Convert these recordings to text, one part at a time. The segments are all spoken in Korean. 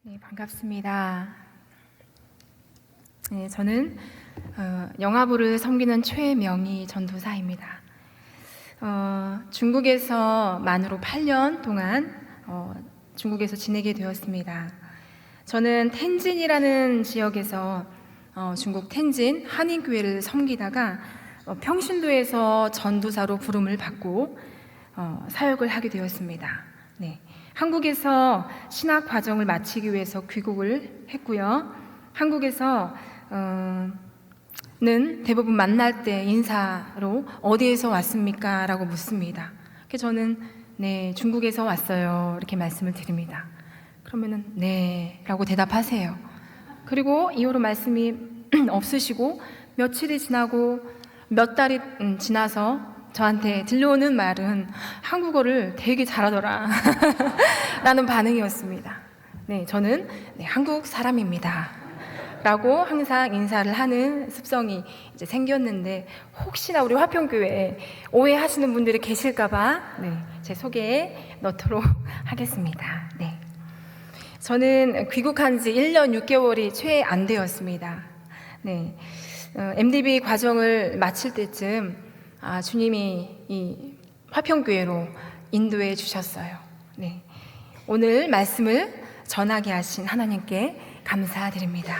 네, 반갑습니다. 네, 저는 영아부를 섬기는 최명희 전도사입니다. 중국에서 만으로 8년 동안 중국에서 지내게 되었습니다. 저는 텐진이라는 지역에서 중국 텐진 한인교회를 섬기다가 평신도에서 전도사로 부름을 받고 사역을 하게 되었습니다. 네. 한국에서 신학 과정을 마치기 위해서 귀국을 했고요. 한국에서 는 대부분 만날 때 인사로 어디에서 왔습니까? 라고 묻습니다. 그래서 저는 네, 중국에서 왔어요. 이렇게 말씀을 드립니다. 그러면은 네 라고 대답하세요. 그리고 이후로 말씀이 없으시고 며칠이 지나고 몇 달이 지나서 저한테 들려오는 말은 한국어를 되게 잘하더라 라는 반응이었습니다. 네, 저는 한국 사람입니다 라고 항상 인사를 하는 습성이 이제 생겼는데, 혹시나 우리 화평교회에 오해하시는 분들이 계실까봐 제 소개에 넣도록 하겠습니다. 네. 저는 귀국한 지 1년 6개월이 채 안 되었습니다. 네. MDB 과정을 마칠 때쯤 주님이 이 화평교회로 인도해 주셨어요. 네. 오늘 말씀을 전하게 하신 하나님께 감사드립니다.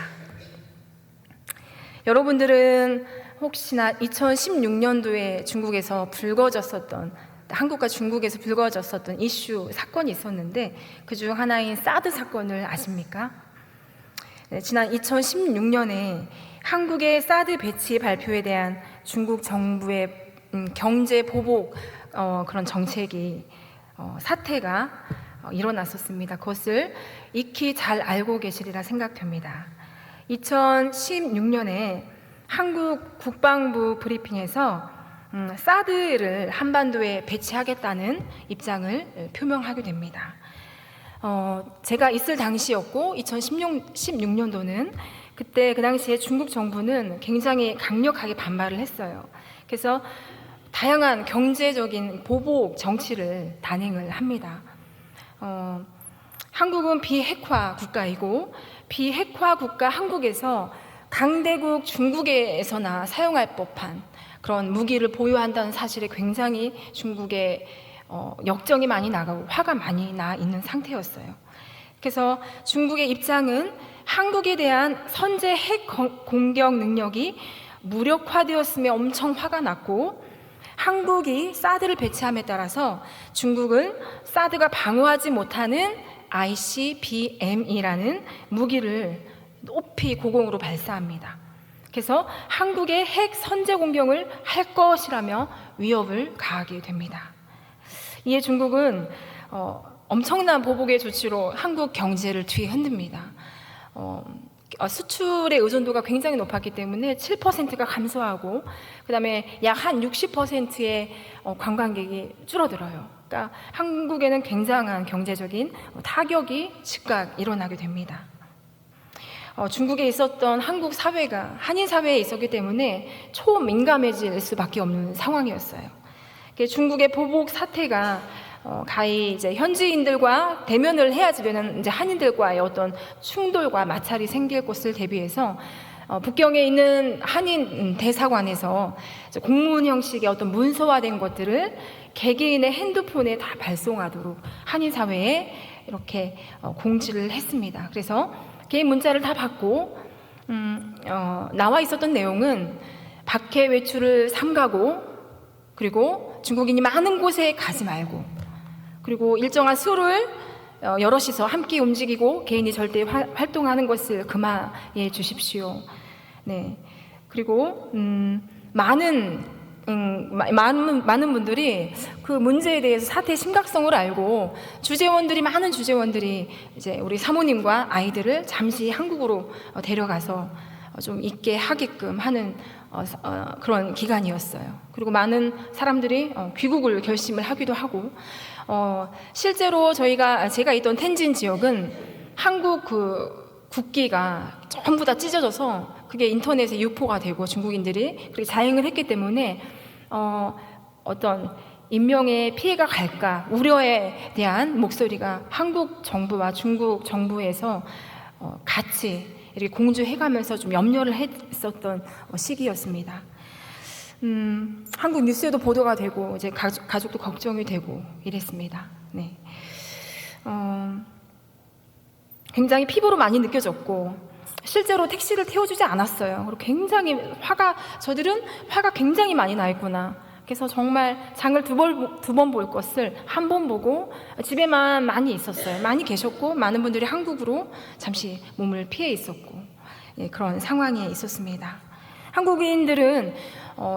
여러분들은 혹시나 2016년도에 중국에서 불거졌었던, 한국과 중국에서 불거졌었던 이슈 사건이 있었는데 그 중 하나인 사드 사건을 아십니까? 네, 지난 2016년에 한국의 사드 배치 발표에 대한 중국 정부의 경제 보복 그런 정책이 사태가 일어났었습니다. 그것을 익히 잘 알고 계시리라 생각됩니다. 2016년에 한국 국방부 브리핑에서 사드를 한반도에 배치하겠다는 입장을 표명하게 됩니다. 제가 있을 당시였고 2016년도는 그때 그 당시에 중국 정부는 굉장히 강력하게 반발을 했어요. 그래서 다양한 경제적인 보복 정치를 단행을 합니다. 한국은 비핵화 국가이고 비핵화 국가 한국에서 강대국 중국에서나 사용할 법한 그런 무기를 보유한다는 사실에 굉장히 중국에 역정이 많이 나가고 화가 많이 나 있는 상태였어요. 그래서 중국의 입장은 한국에 대한 선제 핵 공격 능력이 무력화되었음에 엄청 화가 났고, 한국이 사드를 배치함에 따라서 중국은 사드가 방어하지 못하는 ICBM이라는 무기를 높이 고공으로 발사합니다. 그래서 한국의 핵 선제 공격을 할 것이라며 위협을 가하게 됩니다. 이에 중국은 엄청난 보복의 조치로 한국 경제를 뒤흔듭니다. 수출의 의존도가 굉장히 높았기 때문에 7%가 감소하고, 그 다음에 약 한 60%의 관광객이 줄어들어요. 그러니까 한국에는 굉장한 경제적인 타격이 즉각 일어나게 됩니다. 중국에 있었던 한국 사회가 한인 사회에 있었기 때문에 초민감해질 수밖에 없는 상황이었어요. 중국의 보복 사태가 가히 이제 현지인들과 대면을 해야지 되는 이제 한인들과의 어떤 충돌과 마찰이 생길 것을 대비해서 북경에 있는 한인 대사관에서 공문 형식의 어떤 문서화된 것들을 개개인의 핸드폰에 다 발송하도록 한인 사회에 이렇게 공지를 했습니다. 그래서 개인 문자를 다 받고 나와 있었던 내용은 박해 외출을 삼가고, 그리고 중국인이 많은 곳에 가지 말고, 그리고 일정한 수를 여럿이서 함께 움직이고 개인이 절대 활동하는 것을 금하해 주십시오. 네. 그리고 많은 분들이 그 문제에 대해서 사태의 심각성을 알고 많은 주재원들이 이제 우리 사모님과 아이들을 잠시 한국으로 데려가서 좀 있게 하게끔 하는 그런 기간이었어요. 그리고 많은 사람들이 귀국을 결심을 하기도 하고, 실제로 제가 있던 텐진 지역은 한국 그 국기가 전부 다 찢어져서 그게 인터넷에 유포가 되고 중국인들이 그렇게 자행을 했기 때문에 어떤 인명의 피해가 갈까 우려에 대한 목소리가 한국 정부와 중국 정부에서 같이 이렇게 공조해가면서 좀 염려를 했었던 시기였습니다. 한국 뉴스에도 보도가 되고 이제 가족도 걱정이 되고 이랬습니다. 네. 굉장히 피부로 많이 느껴졌고 실제로 택시를 태워주지 않았어요. 그리고 굉장히 저들은 화가 굉장히 많이 나 있구나. 그래서 정말 장을 두 번 볼 것을 한 번 보고 집에만 많이 있었어요. 많이 계셨고 많은 분들이 한국으로 잠시 몸을 피해 있었고 그런 상황에 있었습니다. 한국인들은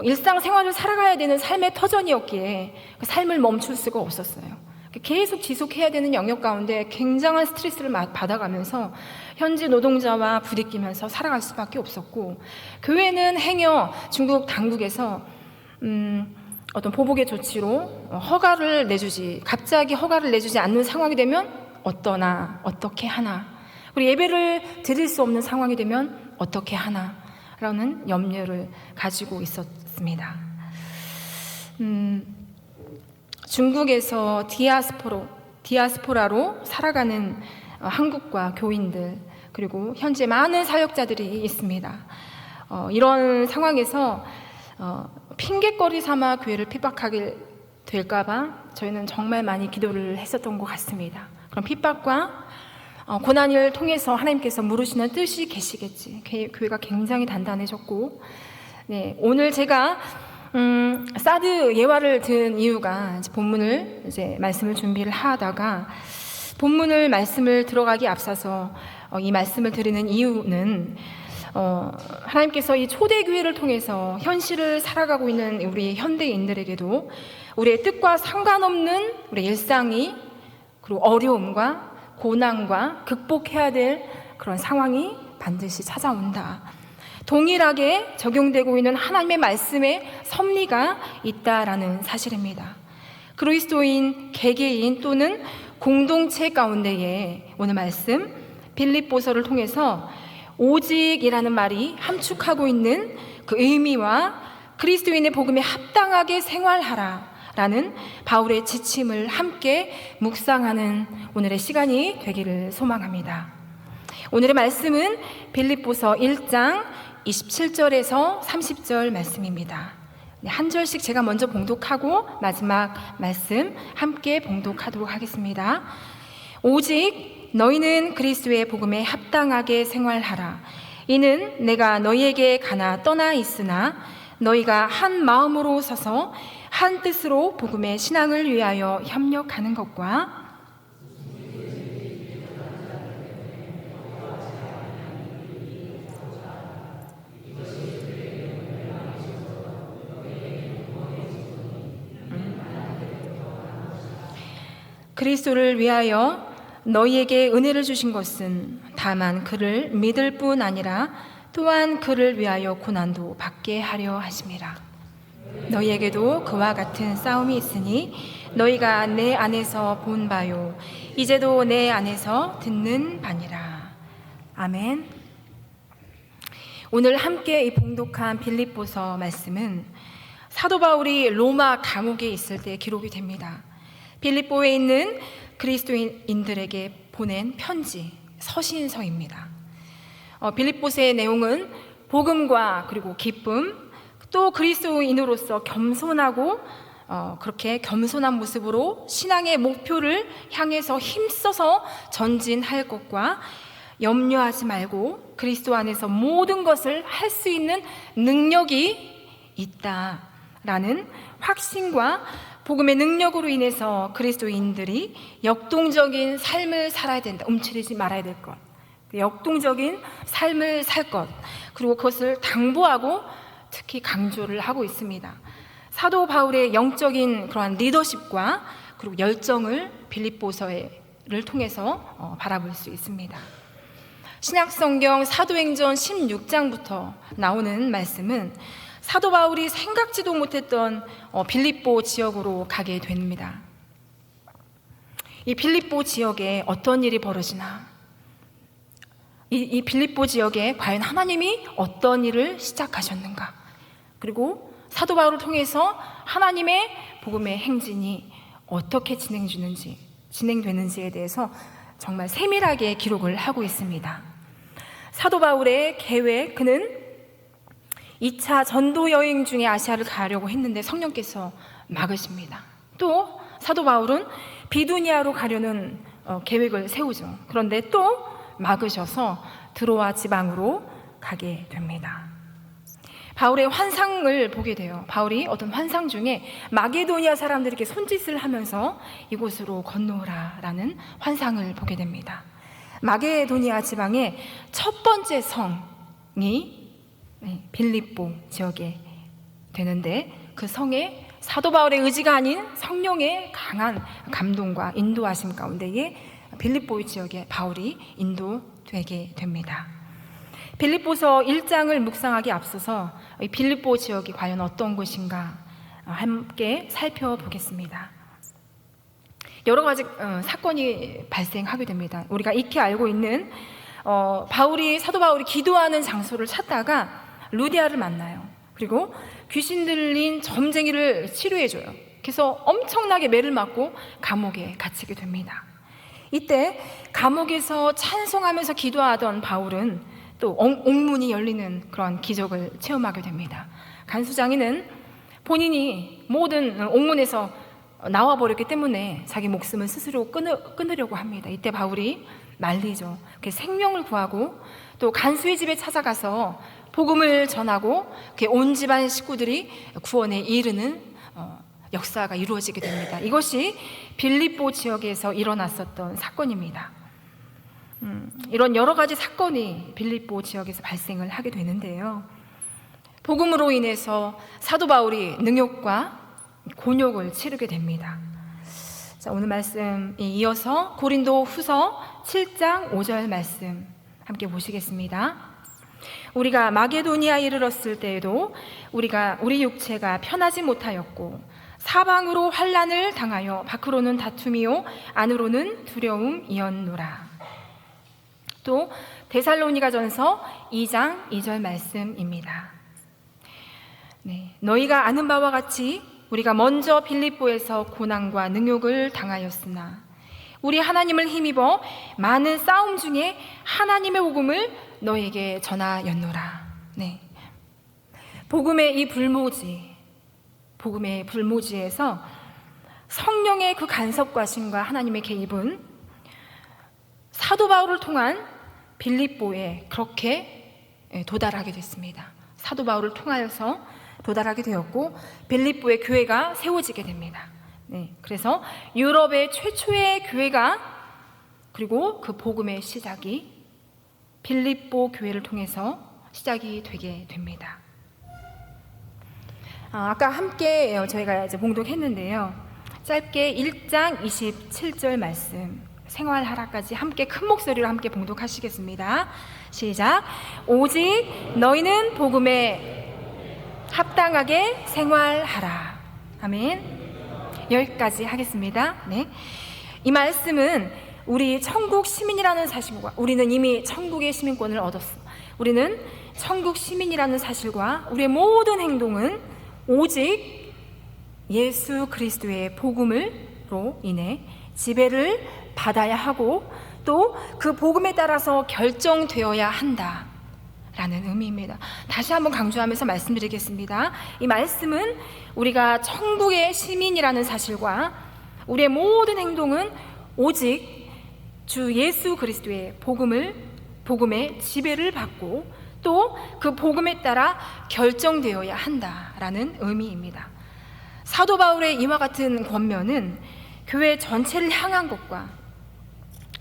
일상생활을 살아가야 되는 삶의 터전이었기에 그 삶을 멈출 수가 없었어요. 계속 지속해야 되는 영역 가운데 굉장한 스트레스를 받아가면서 현지 노동자와 부딪히면서 살아갈 수밖에 없었고, 교회는 행여 중국 당국에서 어떤 보복의 조치로 갑자기 허가를 내주지 않는 상황이 되면 어떻게 하나, 그리고 예배를 드릴 수 없는 상황이 되면 어떻게 하나 라는 염려를 가지고 있었습니다. 중국에서 디아스포라로 살아가는 한국과 교인들, 그리고 현재 많은 사역자들이 있습니다. 이런 상황에서 핑계거리 삼아 교회를 핍박하게 될까봐 저희는 정말 많이 기도를 했었던 것 같습니다. 그런 핍박과 고난을 통해서 하나님께서 물으시는 뜻이 계시겠지. 교회가 굉장히 단단해졌고, 네, 오늘 제가 사드 예화를 든 이유가 본문을 말씀을 준비를 하다가 본문을 말씀을 들어가기 앞서서 이 말씀을 드리는 이유는 하나님께서 이 초대교회를 통해서 현실을 살아가고 있는 우리 현대인들에게도 우리의 뜻과 상관없는 우리 일상이, 그리고 어려움과 고난과 극복해야 될 그런 상황이 반드시 찾아온다. 동일하게 적용되고 있는 하나님의 말씀에 섭리가 있다라는 사실입니다. 그리스도인, 개개인 또는 공동체 가운데에 오늘 말씀 빌립보서를 통해서 오직이라는 말이 함축하고 있는 그 의미와 그리스도인의 복음에 합당하게 생활하라 라는 바울의 지침을 함께 묵상하는 오늘의 시간이 되기를 소망합니다. 오늘의 말씀은 빌립보서 1장 27절에서 30절 말씀입니다. 한 절씩 제가 먼저 봉독하고 마지막 말씀 함께 봉독하도록 하겠습니다. 오직 너희는 그리스도의 복음에 합당하게 생활하라. 이는 내가 너희에게 가나 떠나 있으나 너희가 한 마음으로 서서 한 뜻으로 복음의 신앙을 위하여 협력하는 것과 그리스도를 위하여 너희에게 은혜를 주신 것은 다만 그를 믿을 뿐 아니라 또한 그를 위하여 고난도 받게 하려 하심이라. 너희에게도 그와 같은 싸움이 있으니 너희가 내 안에서 본 바요 이제도 내 안에서 듣는 바니라. 아멘. 오늘 함께 이 봉독한 빌립보서 말씀은 사도 바울이 로마 감옥에 있을 때 기록이 됩니다. 빌립보에 있는 그리스도인들에게 보낸 편지, 서신서입니다. 빌립보서의 내용은 복음과 그리고 기쁨, 또 그리스도인으로서 겸손하고 그렇게 겸손한 모습으로 신앙의 목표를 향해서 힘써서 전진할 것과 염려하지 말고 그리스도 안에서 모든 것을 할 수 있는 능력이 있다라는 확신과 복음의 능력으로 인해서 그리스도인들이 역동적인 삶을 살아야 된다. 움츠리지 말아야 될 것. 역동적인 삶을 살 것. 그리고 그것을 당부하고 특히 강조를 하고 있습니다. 사도 바울의 영적인 그러한 리더십과 그리고 열정을 빌립보서를 통해서 바라볼 수 있습니다. 신약성경 사도행전 16장부터 나오는 말씀은 사도 바울이 생각지도 못했던 빌립보 지역으로 가게 됩니다. 이 빌립보 지역에 어떤 일이 벌어지나, 이 빌립보 지역에 과연 하나님이 어떤 일을 시작하셨는가, 그리고 사도 바울을 통해서 하나님의 복음의 행진이 어떻게 진행되는지에 대해서 정말 세밀하게 기록을 하고 있습니다. 사도 바울의 계획, 그는 2차 전도 여행 중에 아시아를 가려고 했는데 성령께서 막으십니다. 또 사도 바울은 비두니아로 가려는 계획을 세우죠. 그런데 또 막으셔서 드로아 지방으로 가게 됩니다. 바울의 환상을 보게 돼요. 바울이 어떤 환상 중에 마게도니아 사람들에게 손짓을 하면서 이곳으로 건너오라라는 환상을 보게 됩니다. 마게도니아 지방의 첫 번째 성이 빌립보 지역에 되는데, 그 성에 사도 바울의 의지가 아닌 성령의 강한 감동과 인도하심 가운데에 빌립보 지역에 바울이 인도되게 됩니다. 빌립보서 1장을 묵상하기 앞서서 이 빌립보 지역이 과연 어떤 곳인가 함께 살펴보겠습니다. 여러 가지 사건이 발생하게 됩니다. 우리가 익히 알고 있는 사도 바울이 기도하는 장소를 찾다가 루디아를 만나요. 그리고 귀신 들린 점쟁이를 치료해줘요. 그래서 엄청나게 매를 맞고 감옥에 갇히게 됩니다. 이때 감옥에서 찬송하면서 기도하던 바울은 또 옥문이 열리는 그런 기적을 체험하게 됩니다. 간수장이는 본인이 모든 옥문에서 나와버렸기 때문에 자기 목숨을 스스로 끊으려고 합니다. 이때 바울이 말리죠. 생명을 구하고 또 간수의 집에 찾아가서 복음을 전하고 온 집안 식구들이 구원에 이르는 역사가 이루어지게 됩니다. 이것이 빌립보 지역에서 일어났었던 사건입니다. 이런 여러 가지 사건이 빌립보 지역에서 발생을 하게 되는데요. 복음으로 인해서 사도 바울이 능욕과 곤욕을 치르게 됩니다. 자, 오늘 말씀 이어서 고린도 후서 7장 5절 말씀 함께 보시겠습니다. 우리가 마게도니아에 이르렀을 때에도 우리 육체가 편하지 못하였고 사방으로 환난을 당하여 밖으로는 다툼이요 안으로는 두려움이었노라. 또 데살로니가전서 2장 2절 말씀입니다. 너희가 아는 바와 같이 우리가 먼저 빌립보에서 고난과 능욕을 당하였으나 우리 하나님을 힘입어 많은 싸움 중에 하나님의 복음을 너에게 전하였노라. 복음의 이 불모지에서 성령의 그 간섭과심과 하나님의 개입은 사도 바울을 통한 빌립보에 그렇게 도달하게 됐습니다. 사도 바울을 통하여서 도달하게 되었고 빌립보의 교회가 세워지게 됩니다. 그래서 유럽의 최초의 교회가, 그리고 그 복음의 시작이 빌립보 교회를 통해서 시작이 되게 됩니다. 아까 함께 저희가 이제 봉독했는데요. 짧게 1장 27절 말씀 생활하라까지 함께 큰 목소리로 함께 봉독하시겠습니다. 시작. 오직 너희는 복음에 합당하게 생활하라. 아멘. 여기까지 하겠습니다. 이 말씀은 우리 천국 시민이라는 사실과, 우리는 이미 천국의 시민권을 얻었어. 우리는 천국 시민이라는 사실과 우리의 모든 행동은 오직 예수 그리스도의 복음으로 인해 지배를 받아야 하고 또 그 복음에 따라서 결정되어야 한다 라는 의미입니다. 다시 한번 강조하면서 말씀드리겠습니다. 이 말씀은 우리가 천국의 시민이라는 사실과 우리의 모든 행동은 오직 주 예수 그리스도의 복음의 지배를 받고 또 그 복음에 따라 결정되어야 한다라는 의미입니다. 사도 바울의 이와 같은 권면은 교회 전체를 향한 것과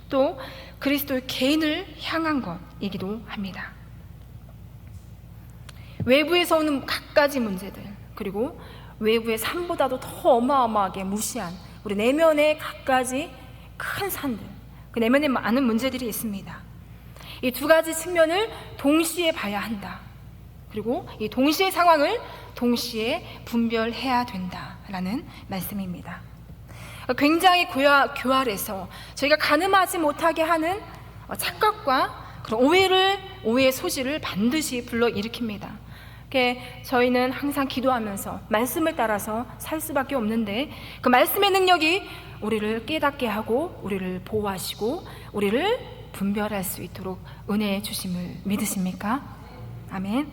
또 그리스도의 개인을 향한 것이기도 합니다. 외부에서 오는 갖가지 문제들, 그리고 외부의 산보다도 더 어마어마하게 무시한 우리 내면의 갖가지 큰 산들, 그 내면에 많은 문제들이 있습니다. 이 두 가지 측면을 동시에 봐야 한다. 그리고 이 동시의 상황을 동시에 분별해야 된다라는 말씀입니다. 굉장히 교활해서 저희가 가늠하지 못하게 하는 착각과 그런 오해의 소지를 반드시 불러일으킵니다. 저희는 항상 기도하면서 말씀을 따라서 살 수밖에 없는데, 그 말씀의 능력이 우리를 깨닫게 하고 우리를 보호하시고 우리를 분별할 수 있도록 은혜 주심을 믿으십니까? 아멘.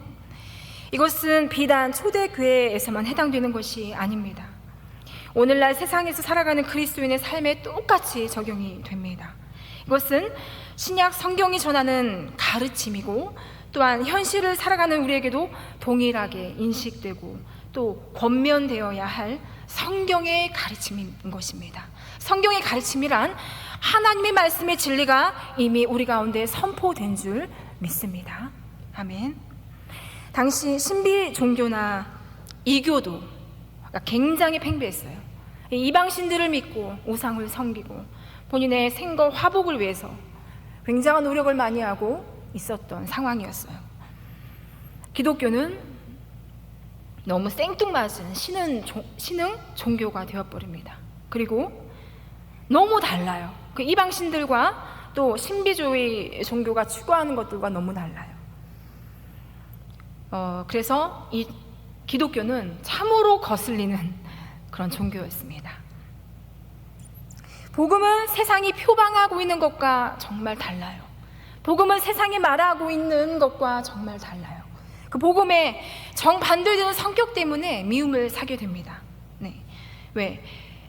이것은 비단 초대교회에서만 해당되는 것이 아닙니다. 오늘날 세상에서 살아가는 그리스도인의 삶에 똑같이 적용이 됩니다. 이것은 신약 성경이 전하는 가르침이고, 또한 현실을 살아가는 우리에게도 동일하게 인식되고 또 권면되어야 할 성경의 가르침인 것입니다. 성경의 가르침이란 하나님의 말씀의 진리가 이미 우리 가운데 선포된 줄 믿습니다. 아멘. 당시 신비 종교나 이교도 굉장히 팽배했어요. 이방신들을 믿고 우상을 섬기고 본인의 생과 화복을 위해서 굉장한 노력을 많이 하고 있었던 상황이었어요. 기독교는 너무 생뚱맞은 신흥 종교가 되어버립니다. 그리고 너무 달라요. 그 이방신들과 또 신비주의 종교가 추구하는 것들과 너무 달라요. 그래서 이 기독교는 참으로 거슬리는 그런 종교였습니다. 복음은 세상이 표방하고 있는 것과 정말 달라요. 복음은 세상이 말하고 있는 것과 정말 달라요. 그 복음의 정반대되는 성격 때문에 미움을 사게 됩니다. 네.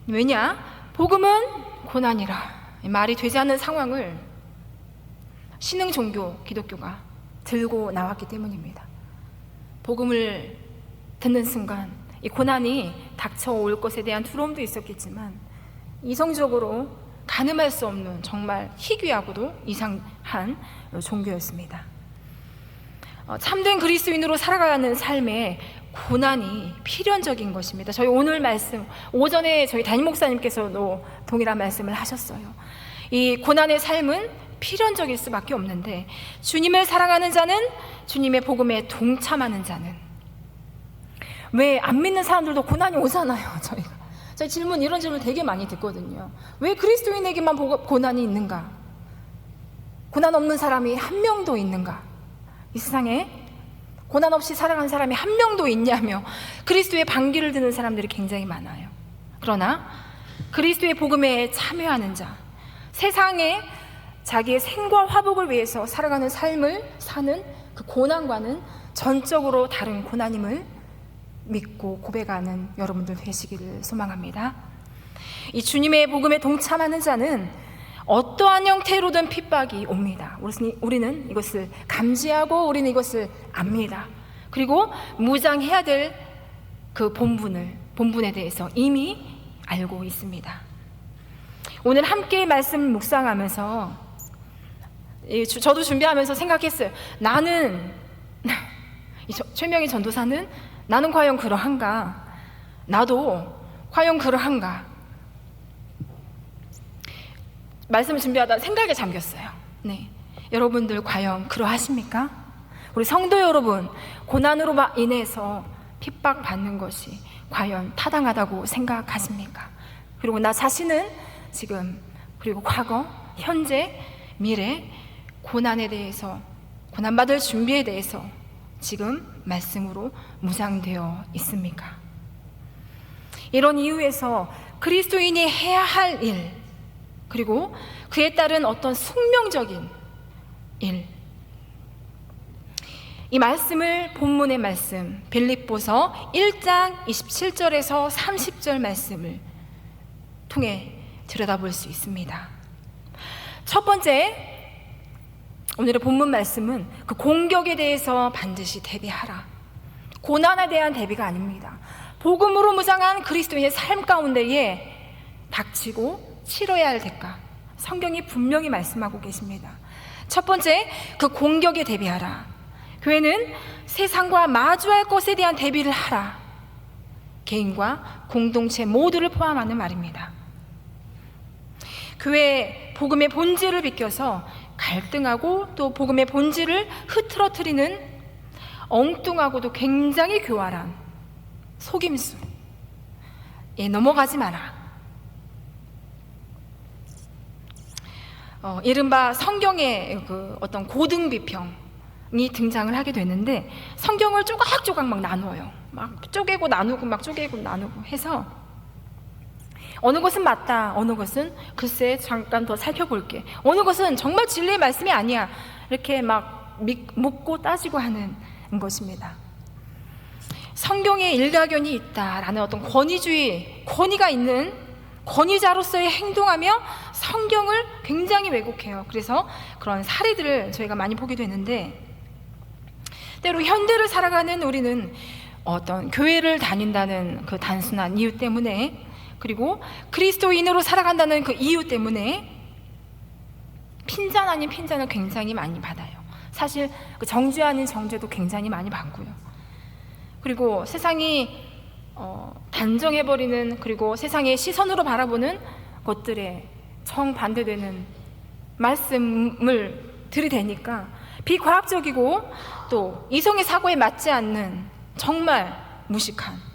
왜냐? 복음은 고난이라 말이 되지 않는 상황을 신흥 종교 기독교가 들고 나왔기 때문입니다. 복음을 듣는 순간 이 고난이 닥쳐올 것에 대한 두려움도 있었겠지만, 이성적으로 가늠할 수 없는 정말 희귀하고도 이상한 종교였습니다. 참된 그리스도인으로 살아가는 삶에 고난이 필연적인 것입니다. 저희 오늘 말씀, 오전에 저희 담임 목사님께서도 동일한 말씀을 하셨어요. 이 고난의 삶은 필연적일 수밖에 없는데, 주님을 사랑하는 자는, 주님의 복음에 동참하는 자는, 왜 안 믿는 사람들도 고난이 오잖아요. 저희 이런 질문 되게 많이 듣거든요. 왜 그리스도인에게만 고난이 있는가? 고난 없는 사람이 한 명도 있는가? 이 세상에 고난 없이 살아가는 사람이 한 명도 있냐며 그리스도의 반기를 드는 사람들이 굉장히 많아요. 그러나 그리스도의 복음에 참여하는 자, 세상에 자기의 생과 화복을 위해서 살아가는 삶을 사는 그 고난과는 전적으로 다른 고난임을 믿고 고백하는 여러분들 되시기를 소망합니다. 이 주님의 복음에 동참하는 자는 어떠한 형태로든 핍박이 옵니다. 우리는 이것을 감지하고 우리는 이것을 압니다. 그리고 무장해야 될 그 본분에 대해서 이미 알고 있습니다. 오늘 함께 말씀 묵상하면서 저도 준비하면서 생각했어요. 최명희 전도사는 나는 과연 그러한가? 나도 과연 그러한가? 말씀을 준비하다 생각에 잠겼어요. 네, 여러분들 과연 그러하십니까? 우리 성도 여러분, 고난으로 인해서 핍박받는 것이 과연 타당하다고 생각하십니까? 그리고 나 자신은 지금, 그리고 과거, 현재, 미래 고난에 대해서, 고난받을 준비에 대해서 지금 말씀으로 무장되어 있습니까? 이런 이유에서 그리스도인이 해야 할 일, 그리고 그에 따른 어떤 숙명적인 일, 이 말씀을 본문의 말씀 빌립보서 1장 27절에서 30절 말씀을 통해 들여다볼 수 있습니다. 첫 번째, 오늘의 본문 말씀은 그 공격에 대해서 반드시 대비하라. 고난에 대한 대비가 아닙니다. 복음으로 무장한 그리스도인의 삶 가운데에 닥치고 치러야 할 대가, 성경이 분명히 말씀하고 계십니다. 첫 번째, 그 공격에 대비하라. 교회는 세상과 마주할 것에 대한 대비를 하라. 개인과 공동체 모두를 포함하는 말입니다. 교회 복음의 본질을 비껴서 갈등하고 또 복음의 본질을 흐트러뜨리는 엉뚱하고도 굉장히 교활한 속임수, 넘어가지 마라. 이른바 성경의 그 어떤 고등 비평, 등장을 하게 되는데 성경을 조각조각 막 나누어요. 막 쪼개고 나누고 막 쪼개고 나누고 해서 어느 것은 맞다, 어느 것은 글쎄 잠깐 더 살펴볼게, 어느 것은 정말 진리의 말씀이 아니야, 이렇게 막 묻고 따지고 하는 것입니다. 성경에 일가견이 있다라는 어떤 권위가 있는 권위자로서의 행동하며 성경을 굉장히 왜곡해요. 그래서 그런 사례들을 저희가 많이 보게 되는데, 때로 현대를 살아가는 우리는 어떤 교회를 다닌다는 그 단순한 이유 때문에, 그리고 그리스도인으로 살아간다는 그 이유 때문에 핀잔 아닌 핀잔을 굉장히 많이 받아요. 사실 그 정죄 아닌 정죄도 굉장히 많이 받고요. 그리고 세상이 단정해버리는, 그리고 세상의 시선으로 바라보는 것들에 정반대되는 말씀을 들이대니까 비과학적이고 또 이성의 사고에 맞지 않는 정말 무식한,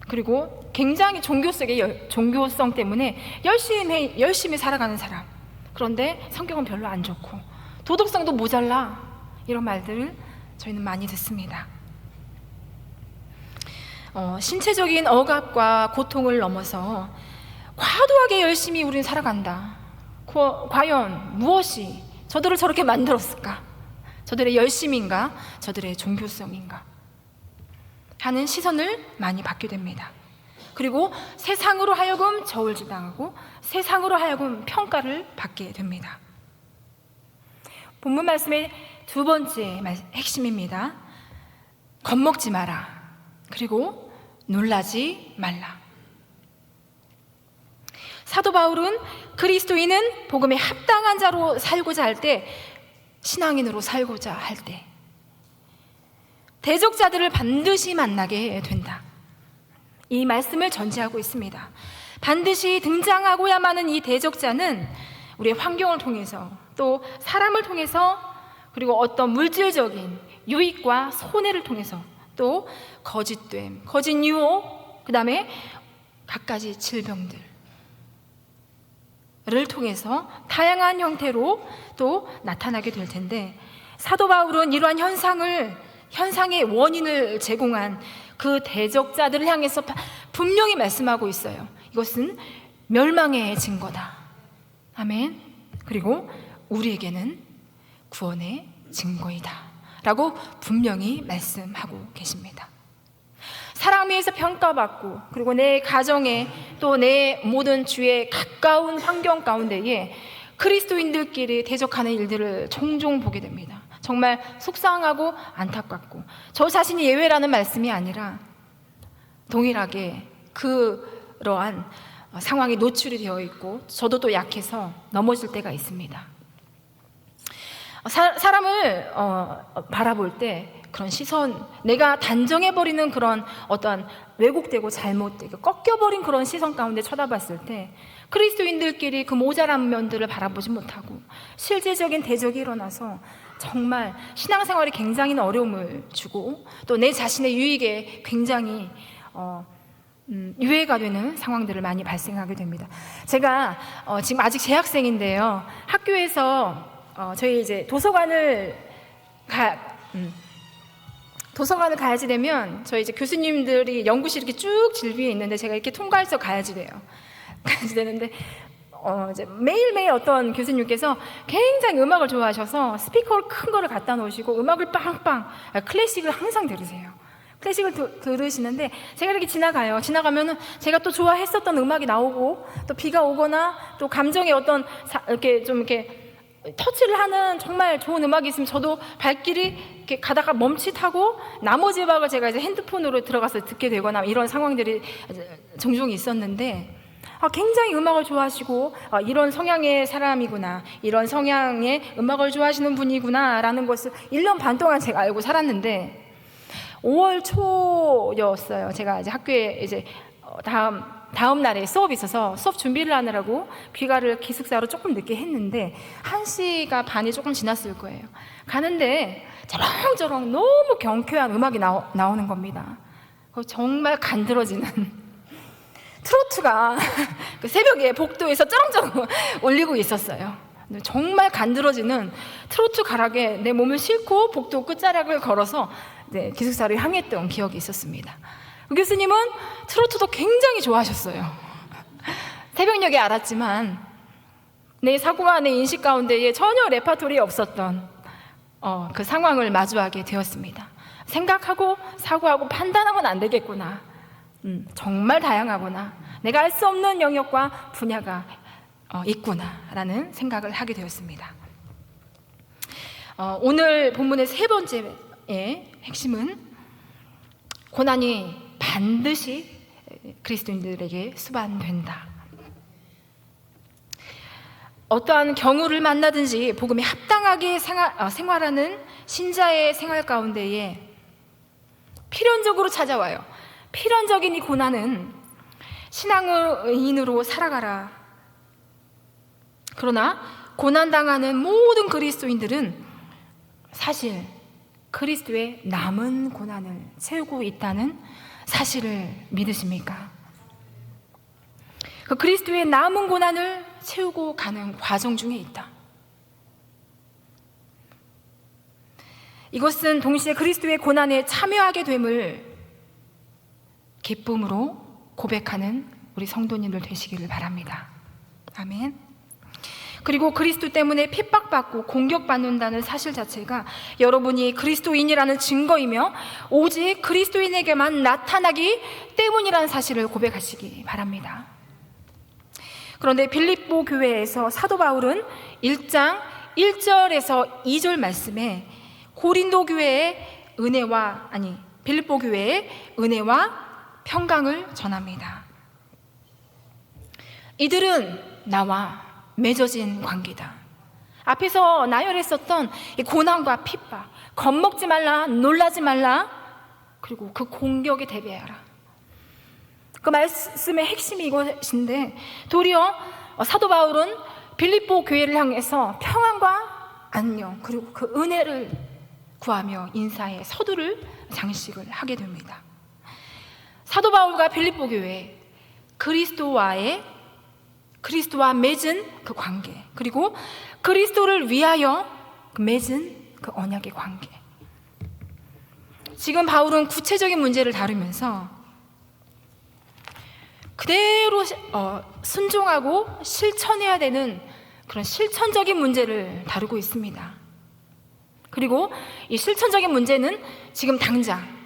그리고 굉장히 종교성 때문에 열심히 살아가는 사람, 그런데 성경은 별로 안 좋고 도덕성도 모자라, 이런 말들을 저희는 많이 듣습니다. 신체적인 억압과 고통을 넘어서 과도하게 열심히 우리는 살아간다. 과연 무엇이 저들을 저렇게 만들었을까? 저들의 열심인가? 저들의 종교성인가? 하는 시선을 많이 받게 됩니다. 그리고 세상으로 하여금 저울질당하고 세상으로 하여금 평가를 받게 됩니다. 본문 말씀의 두 번째 핵심입니다. 겁먹지 마라. 그리고 놀라지 말라. 사도 바울은 그리스도인은 복음에 합당한 자로 살고자 할 때, 신앙인으로 살고자 할 때 대적자들을 반드시 만나게 된다, 이 말씀을 전제하고 있습니다. 반드시 등장하고야만 하는 이 대적자는 우리의 환경을 통해서, 또 사람을 통해서, 그리고 어떤 물질적인 유익과 손해를 통해서, 또 거짓됨, 거짓 유혹, 그 다음에 갖가지 질병들을 통해서 다양한 형태로 또 나타나게 될 텐데, 사도 바울은 이러한 현상의 원인을 제공한 그 대적자들을 향해서 분명히 말씀하고 있어요. 이것은 멸망의 증거다. 아멘. 그리고 우리에게는 구원의 증거이다 라고 분명히 말씀하고 계십니다. 사람에 의해서 평가받고, 그리고 내 가정에, 또 내 모든 주의 가까운 환경 가운데에 그리스도인들끼리 대적하는 일들을 종종 보게 됩니다. 정말 속상하고 안타깝고, 저 자신이 예외라는 말씀이 아니라 동일하게 그러한 상황에 노출이 되어 있고, 저도 또 약해서 넘어질 때가 있습니다. 사람을 바라볼 때 그런 시선, 내가 단정해버리는 그런 어떤 왜곡되고 잘못되고 꺾여버린 그런 시선 가운데 쳐다봤을 때 그리스도인들끼리 그 모자란 면들을 바라보지 못하고 실제적인 대적이 일어나서 정말 신앙생활에 굉장히 어려움을 주고, 또 내 자신의 유익에 굉장히 유해가 되는 상황들을 많이 발생하게 됩니다. 제가 지금 아직 재학생인데요, 학교에서 저희 이제 도서관을 가야지 되면, 저희 이제 교수님들이 연구실이 이렇게 쭉 질비해 있는데 제가 이렇게 통과해서 가야지 되는데 이제 매일매일 어떤 교수님께서 굉장히 음악을 좋아하셔서 스피커를 큰 거를 갖다 놓으시고 음악을 빵빵, 클래식을 항상 들으세요. 클래식을 들으시는데 제가 이렇게 지나가면은 제가 또 좋아했었던 음악이 나오고, 또 비가 오거나 또 감정의 어떤 이렇게 좀 이렇게 터치를 하는 정말 좋은 음악이 있으면 저도 발길이 이렇게 가다가 멈칫하고 나머지 음악을 제가 이제 핸드폰으로 들어가서 듣게 되거나 이런 상황들이 종종 있었는데, 굉장히 음악을 좋아하시고 이런 성향의 사람이구나, 이런 성향의 음악을 좋아하시는 분이구나 라는 것을 1년 반 동안 제가 알고 살았는데, 5월 초였어요. 제가 이제 학교에 이제 다음 날에 수업이 있어서 수업 준비를 하느라고 귀가를 기숙사로 조금 늦게 했는데 1시가 반이 조금 지났을 거예요. 가는데 저렁저렁 너무 경쾌한 음악이 나오는 겁니다. 정말 간드러지는 트로트가 그 새벽에 복도에서 쩌렁쩌렁 울리고 있었어요. 정말 간드러지는 트로트 가락에 내 몸을 싣고 복도 끝자락을 걸어서 기숙사를 향했던 기억이 있었습니다. 그 교수님은 트로트도 굉장히 좋아하셨어요. 새벽녘에 알았지만 내 사고와 내 인식 가운데에 전혀 레파토리에 없었던 그 상황을 마주하게 되었습니다. 생각하고 사고하고 판단하면 안 되겠구나. 정말 다양하구나. 내가 알 수 없는 영역과 분야가 있구나라는 생각을 하게 되었습니다. 오늘 본문의 세 번째의 핵심은 고난이 반드시 그리스도인들에게 수반된다. 어떠한 경우를 만나든지 복음에 합당하게 생활하는 신자의 생활 가운데에 필연적으로 찾아와요. 필연적인 이 고난은 신앙인으로 살아가라. 그러나 고난당하는 모든 그리스도인들은 사실 그리스도의 남은 고난을 채우고 있다는 사실을 믿으십니까? 그 그리스도의 남은 고난을 채우고 가는 과정 중에 있다. 이것은 동시에 그리스도의 고난에 참여하게 됨을 기쁨으로 고백하는 우리 성도님들 되시기를 바랍니다. 아멘. 그리고 그리스도 때문에 핍박받고 공격받는다는 사실 자체가 여러분이 그리스도인이라는 증거이며 오직 그리스도인에게만 나타나기 때문이라는 사실을 고백하시기 바랍니다. 그런데 빌립보 교회에서 사도 바울은 1장 1절에서 2절 말씀에 고린도 교회의 빌립보 교회의 은혜와 평강을 전합니다. 이들은 나와 맺어진 관계다. 앞에서 나열했었던 이 고난과 핍박, 겁먹지 말라, 놀라지 말라, 그리고 그 공격에 대비하라. 그 말씀의 핵심이 이것인데 도리어 사도 바울은 빌립보 교회를 향해서 평안과 안녕 그리고 그 은혜를 구하며 인사의 서두를 장식을 하게 됩니다. 사도 바울과 빌립보 교회, 그리스도와 맺은 그 관계, 그리고 그리스도를 위하여 맺은 그 언약의 관계. 지금 바울은 구체적인 문제를 다루면서 그대로 순종하고 실천해야 되는 그런 실천적인 문제를 다루고 있습니다. 그리고 이 실천적인 문제는 지금 당장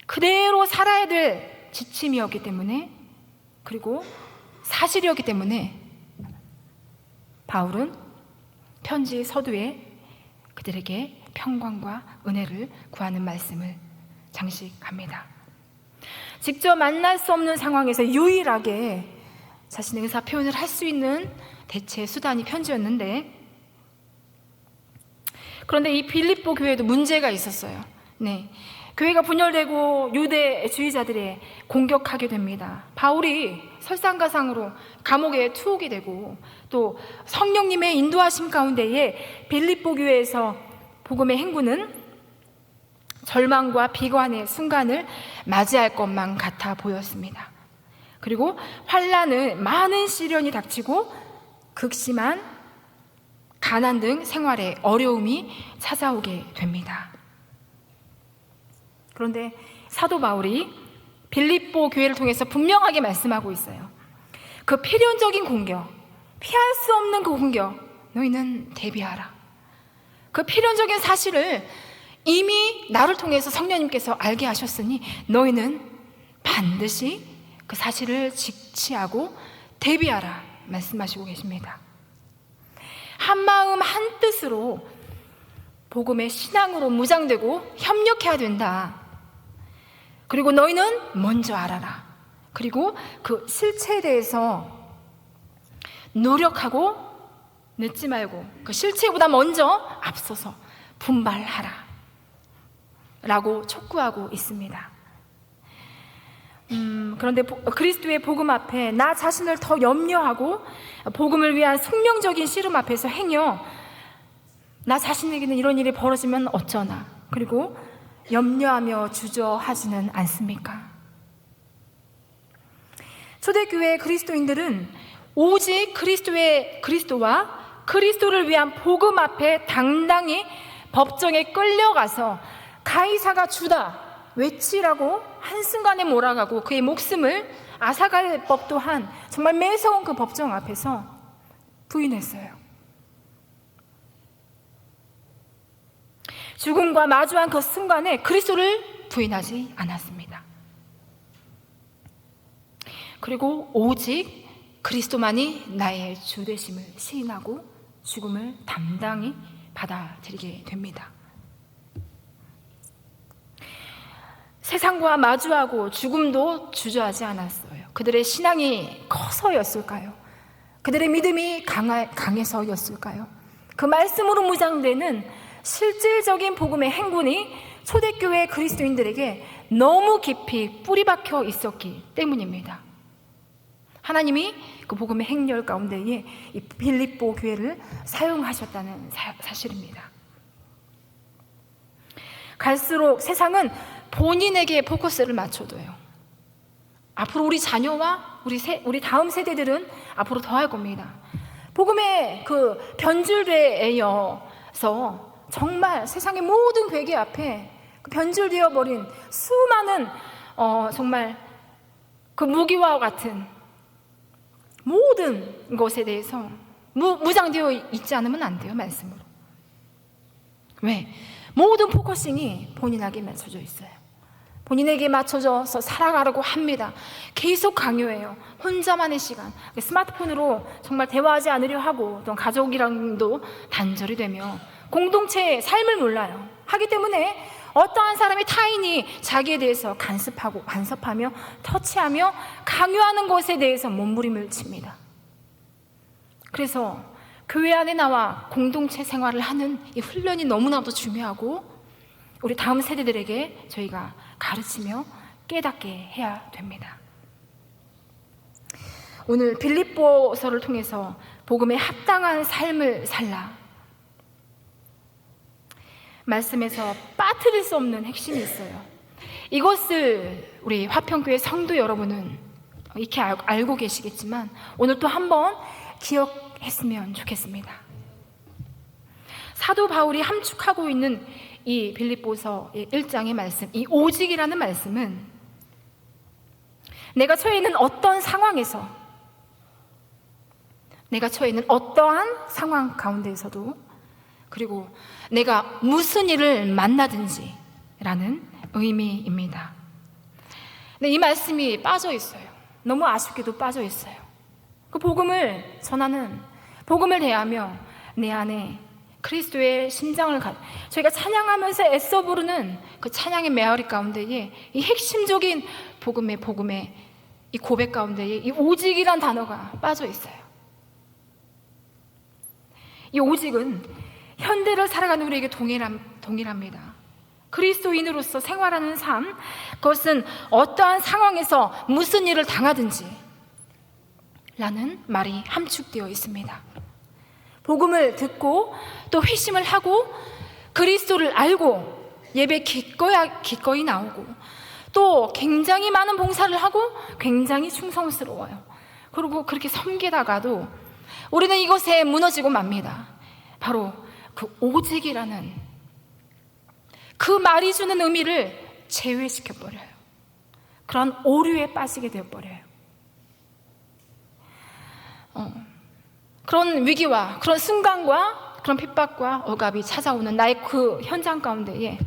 그대로 살아야 될 지침이었기 때문에, 그리고 사실이었기 때문에 바울은 편지 서두에 그들에게 평강과 은혜를 구하는 말씀을 장식합니다. 직접 만날 수 없는 상황에서 유일하게 자신의 의사 표현을 할 수 있는 대체 수단이 편지였는데, 그런데 이 빌립보 교회도 문제가 있었어요. 교회가 분열되고 유대주의자들에 공격하게 됩니다. 바울이 설상가상으로 감옥에 투옥이 되고 또 성령님의 인도하심 가운데에 빌립보 교회에서 복음의 행군은 절망과 비관의 순간을 맞이할 것만 같아 보였습니다. 그리고 환난은 많은 시련이 닥치고 극심한 가난 등 생활에 어려움이 찾아오게 됩니다. 그런데 사도 바울이 빌립보 교회를 통해서 분명하게 말씀하고 있어요. 그 필연적인 공격, 피할 수 없는 그 공격, 너희는 대비하라. 그 필연적인 사실을 이미 나를 통해서 성령님께서 알게 하셨으니 너희는 반드시 그 사실을 직시하고 대비하라 말씀하시고 계십니다. 한마음 한뜻으로 복음의 신앙으로 무장되고 협력해야 된다. 그리고 너희는 먼저 알아라. 그리고 그 실체에 대해서 노력하고 늦지 말고 그 실체보다 먼저 앞서서 분발하라 라고 촉구하고 있습니다. 그런데 그리스도의 복음 앞에 나 자신을 더 염려하고 복음을 위한 숙명적인 씨름 앞에서 행여 나 자신에게는 이런 일이 벌어지면 어쩌나, 그리고 염려하며 주저하지는 않습니까? 초대교회 그리스도인들은 오직 그리스도와 그리스도를 위한 복음 앞에 당당히 법정에 끌려가서 가이사가 주다 외치라고 한순간에 몰아가고 그의 목숨을 앗아갈 법도 한 정말 매서운 그 법정 앞에서 부인했어요. 죽음과 마주한 그 순간에 그리스도를 부인하지 않았습니다. 그리고 오직 그리스도만이 나의 주 되심을 시인하고 죽음을 담당히 받아들이게 됩니다. 세상과 마주하고 죽음도 주저하지 않았어요. 그들의 신앙이 커서였을까요? 그들의 믿음이 강해서였을까요? 그 말씀으로 무장되는 실질적인 복음의 행군이 초대교회 그리스도인들에게 너무 깊이 뿌리박혀 있었기 때문입니다. 하나님이 그 복음의 행렬 가운데에 이 빌립보 교회를 사용하셨다는 사실입니다. 갈수록 세상은 본인에게 포커스를 맞춰둬요. 앞으로 우리 자녀와 우리 다음 세대들은 앞으로 더 할 겁니다. 복음의 그 변질되어서 정말 세상의 모든 괴계 앞에 변질되어 버린 수많은 정말 그 무기와 같은 모든 것에 대해서 무장되어 있지 않으면 안 돼요. 말씀으로. 왜? 모든 포커싱이 본인에게 맞춰져 있어요. 본인에게 맞춰져서 살아가려고 합니다. 계속 강요해요. 혼자만의 시간, 스마트폰으로 정말 대화하지 않으려 하고 또 가족이랑도 단절이 되며 공동체의 삶을 몰라요. 하기 때문에 어떠한 사람이 타인이 자기에 대해서 간섭하며 터치하며 강요하는 것에 대해서 몸부림을 칩니다. 그래서 교회 안에 나와 공동체 생활을 하는 이 훈련이 너무나도 중요하고 우리 다음 세대들에게 저희가 가르치며 깨닫게 해야 됩니다. 오늘 빌립보서를 통해서 복음에 합당한 삶을 살라 말씀에서 빠뜨릴 수 없는 핵심이 있어요. 이것을 우리 화평교회 성도 여러분은 익히 알고 계시겠지만 오늘 또 한번 기억했으면 좋겠습니다. 사도 바울이 함축하고 있는 이 빌립보서 1장의 말씀, 이 오직이라는 말씀은 내가 처해 있는 어떤 상황에서, 내가 처해 있는 어떠한 상황 가운데에서도, 그리고 내가 무슨 일을 만나든지 라는 의미입니다. 근데 이 말씀이 빠져 있어요. 너무 아쉽게도 빠져 있어요. 그 복음을 전하는, 복음을 대하며 내 안에 그리스도의 심장을 저희가 찬양하면서 애써 부르는 그 찬양의 메아리 가운데에 이 핵심적인 복음의 이 고백 가운데에 이 오직이란 단어가 빠져 있어요. 이 오직은 현대를 살아가는 우리에게 동일합니다. 그리스도인으로서 생활하는 삶, 그것은 어떠한 상황에서 무슨 일을 당하든지 라는 말이 함축되어 있습니다. 복음을 듣고 또 회심을 하고 그리스도를 알고 예배 기꺼이 나오고 또 굉장히 많은 봉사를 하고 굉장히 충성스러워요. 그리고 그렇게 섬기다가도 우리는 이것에 무너지고 맙니다. 바로 그 오직이라는 그 말이 주는 의미를 제외시켜버려요. 그런 오류에 빠지게 되어버려요. 그런 위기와 그런 순간과 그런 핍박과 억압이 찾아오는 나의 그 현장 가운데에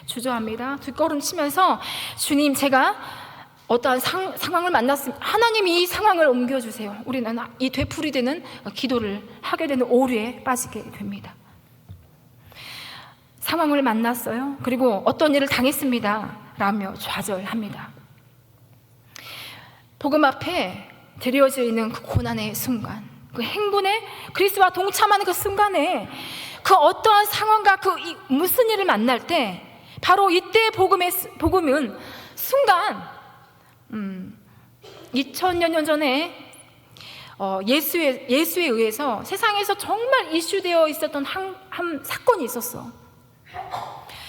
주저합니다. 뒷걸음 치면서 주님, 제가 어떠한 상황을 만났습니다. 하나님이 이 상황을 옮겨주세요. 우리는 이 되풀이 되는 기도를 하게 되는 오류에 빠지게 됩니다. 상황을 만났어요. 그리고 어떤 일을 당했습니다. 라며 좌절합니다. 복음 앞에 드려져 있는 그 고난의 순간, 그 행군에 그리스도와 동참하는 그 순간에 그 어떠한 상황과 무슨 일을 만날 때 바로 이때 복음은 순간 2000여 년 전에 예수에 의해서 세상에서 정말 이슈되어 있었던 한 사건이 있었어.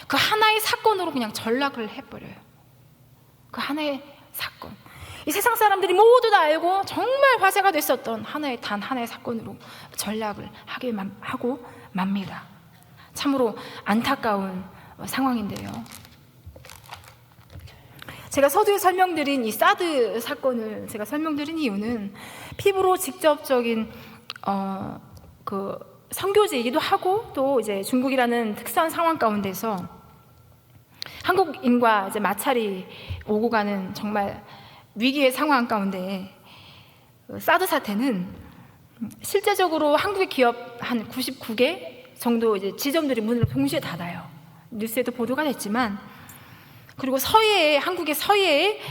그 하나의 사건으로 그냥 전락을 해버려요. 그 하나의 사건. 이 세상 사람들이 모두 다 알고 정말 화제가 됐었던 단 하나의 사건으로 전락을 하고 맙니다. 참으로 안타까운 상황인데요. 제가 서두에 설명드린 이 사드 사건을 제가 설명드린 이유는 피부로 직접적인 그 선교지이기도 하고, 또 이제 중국이라는 특수한 상황 가운데서 한국인과 이제 마찰이 오고 가는 정말 위기의 상황 가운데 사드 사태는 실제적으로 한국의 기업 한 99개 정도 이제 지점들이 문을 동시에 닫아요. 뉴스에도 보도가 됐지만, 그리고 한국의 서해에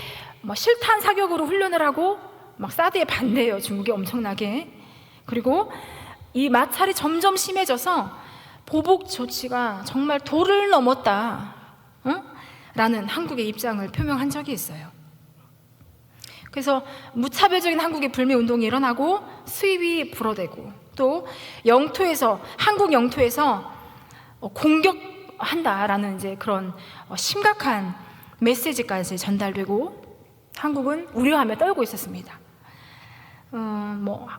실탄 사격으로 훈련을 하고 막 사드에 반대해요. 중국이 엄청나게. 그리고 이 마찰이 점점 심해져서 보복 조치가 정말 도를 넘었다, 라는 한국의 입장을 표명한 적이 있어요. 그래서 무차별적인 한국의 불매운동이 일어나고 수입이 불어대고, 또 한국 영토에서 공격한다라는 이제 그런 심각한 메시지까지 전달되고, 한국은 우려하며 떨고 있었습니다.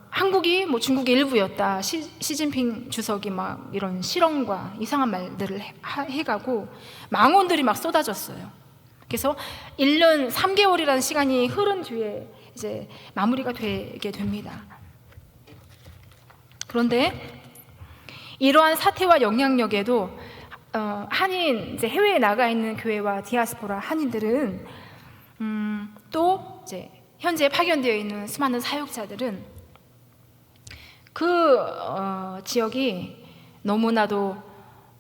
한국이 중국의 일부였다, 시진핑 주석이 막 이런 실언과 이상한 말들을 해가고 망언들이 막 쏟아졌어요. 그래서 1년 3개월이라는 시간이 흐른 뒤에 이제 마무리가 되게 됩니다. 그런데 이러한 사태와 영향력에도 한인, 이제 해외에 나가 있는 교회와 디아스포라 한인들은 또 이제 현재 파견되어 있는 수많은 사역자들은 그 지역이 너무나도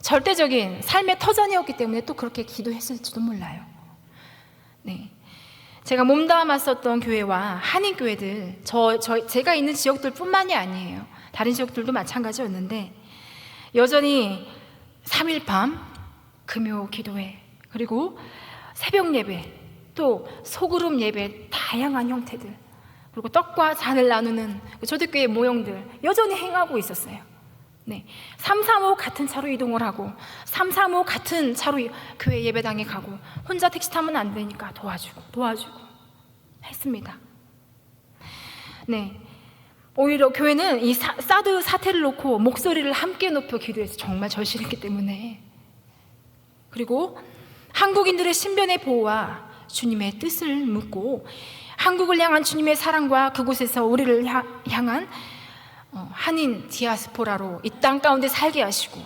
절대적인 삶의 터전이었기 때문에 또 그렇게 기도했을지도 몰라요. 네, 제가 몸담았었던 교회와 한인 교회들, 제가 있는 지역들 뿐만이 아니에요. 다른 지역들도 마찬가지였는데, 여전히 3일 밤 금요 기도회, 그리고 새벽 예배, 또 소그룹 예배, 다양한 형태들, 그리고 떡과 잔을 나누는 초대교회 모형들 여전히 행하고 있었어요. 네, 335 같은 차로 이동을 하고 335 같은 차로 교회 예배당에 가고, 혼자 택시 타면 안 되니까 도와주고 했습니다. 네, 오히려 교회는 이 사드 사태를 놓고 목소리를 함께 높여 기도해서 정말 절실했기 때문에, 그리고 한국인들의 신변의 보호와 주님의 뜻을 묻고 한국을 향한 주님의 사랑과 그곳에서 우리를 향한 한인 디아스포라로 이 땅 가운데 살게 하시고,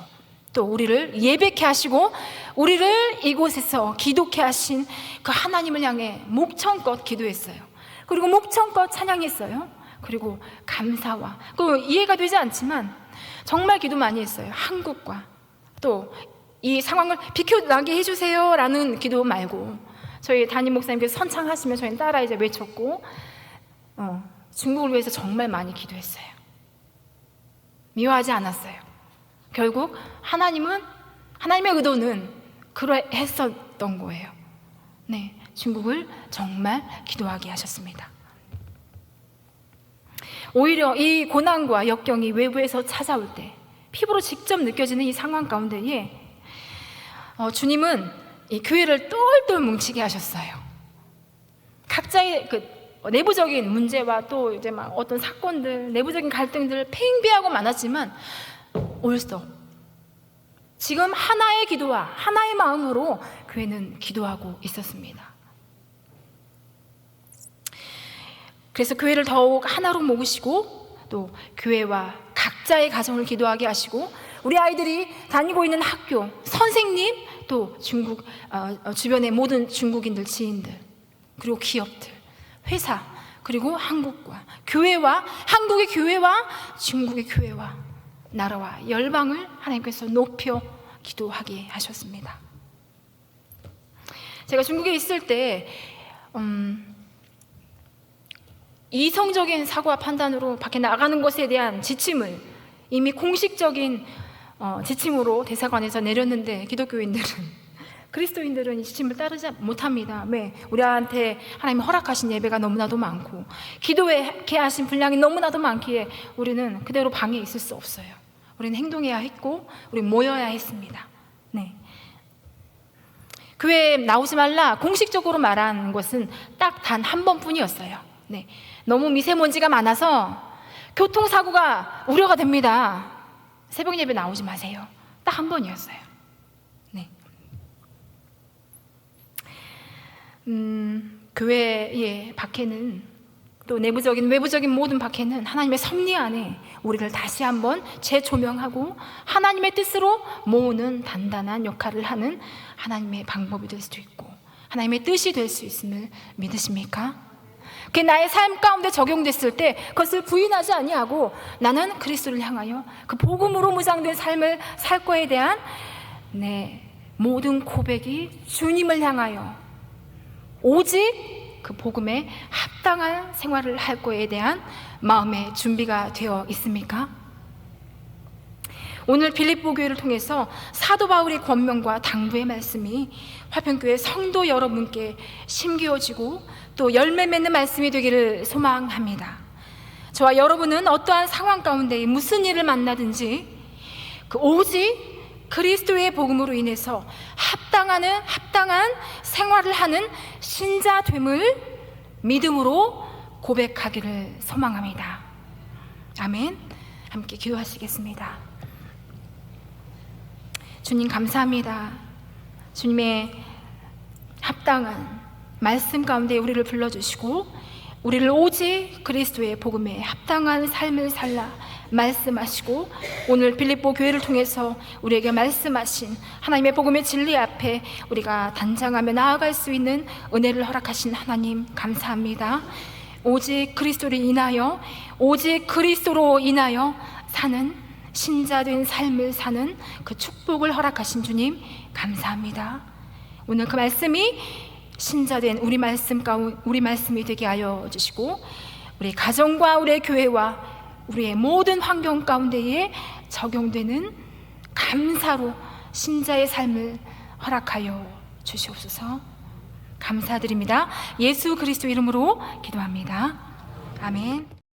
또 우리를 예배케 하시고 우리를 이곳에서 기독케 하신 그 하나님을 향해 목청껏 기도했어요. 그리고 목청껏 찬양했어요. 그리고 감사와, 이해가 되지 않지만 정말 기도 많이 했어요. 한국과 또 이 상황을 비켜나게 해주세요 라는 기도 말고, 저희 담임 목사님께서 선창하시면 저희는 따라 이제 외쳤고, 중국을 위해서 정말 많이 기도했어요. 미워하지 않았어요. 결국 하나님의 의도는 그러했었던 거예요. 네, 중국을 정말 기도하게 하셨습니다. 오히려 이 고난과 역경이 외부에서 찾아올 때 피부로 직접 느껴지는 이 상황 가운데에 주님은 이 교회를 똘똘 뭉치게 하셨어요. 각자의 그 내부적인 문제와 또 이제 막 어떤 사건들, 내부적인 갈등들 팽배하고 많았지만 올스톱, 지금 하나의 기도와 하나의 마음으로 교회는 기도하고 있었습니다. 그래서 교회를 더욱 하나로 모으시고, 또 교회와 각자의 가정을 기도하게 하시고, 우리 아이들이 다니고 있는 학교, 선생님, 또 중국 주변의 모든 중국인들, 지인들, 그리고 기업들, 회사, 그리고 한국과 교회와 한국의 교회와 중국의 교회와 나라와 열방을 하나님께서 높여 기도하게 하셨습니다. 제가 중국에 있을 때 이성적인 사고와 판단으로 밖에 나가는 것에 대한 지침을 이미 공식적인 지침으로 대사관에서 내렸는데, 기독교인들은, 그리스도인들은 이 지침을 따르지 못합니다. 왜? 우리한테 하나님이 허락하신 예배가 너무나도 많고 기도하게 하신 분량이 너무나도 많기에 우리는 그대로 방에 있을 수 없어요. 우리는 행동해야 했고 우리 모여야 했습니다. 네. 교회에 나오지 말라 공식적으로 말한 것은 딱 단 한 번뿐이었어요. 네. 너무 미세먼지가 많아서 교통사고가 우려가 됩니다. 새벽 예배 나오지 마세요. 딱 한 번이었어요. 네. 교회의 박해는, 또 내부적인 외부적인 모든 박해는 하나님의 섭리 안에 우리를 다시 한번 재조명하고 하나님의 뜻으로 모으는 단단한 역할을 하는 하나님의 방법이 될 수도 있고 하나님의 뜻이 될 수 있음을 믿으십니까? 그게 나의 삶 가운데 적용됐을 때 그것을 부인하지 아니하고 나는 그리스도를 향하여 그 복음으로 무장된 삶을 살 거에 대한 내 모든 고백이 주님을 향하여 오직 그 복음에 합당한 생활을 할 거에 대한 마음의 준비가 되어 있습니까? 오늘 빌립보 교회를 통해서 사도 바울의 권면과 당부의 말씀이 화평교회 성도 여러분께 심기어지고 또 열매 맺는 말씀이 되기를 소망합니다. 저와 여러분은 어떠한 상황 가운데 무슨 일을 만나든지 오직 그리스도의 복음으로 인해서 합당한 생활을 하는 신자됨을 믿음으로 고백하기를 소망합니다. 아멘. 함께 기도하시겠습니다. 주님 감사합니다. 주님의 합당한 말씀 가운데 우리를 불러주시고 우리를 오직 그리스도의 복음에 합당한 삶을 살라 말씀하시고 오늘 빌립보 교회를 통해서 우리에게 말씀하신 하나님의 복음의 진리 앞에 우리가 단장하며 나아갈 수 있는 은혜를 허락하신 하나님 감사합니다. 오직 그리스도를 인하여 오직 그리스도로 인하여 사는 신자된 삶을 사는 그 축복을 허락하신 주님 감사합니다. 오늘 그 말씀이 신자된 우리 말씀이 되게 하여 주시고 우리 가정과 우리의 교회와 우리의 모든 환경 가운데에 적용되는 감사로 신자의 삶을 허락하여 주시옵소서. 감사드립니다. 예수 그리스도 이름으로 기도합니다. 아멘.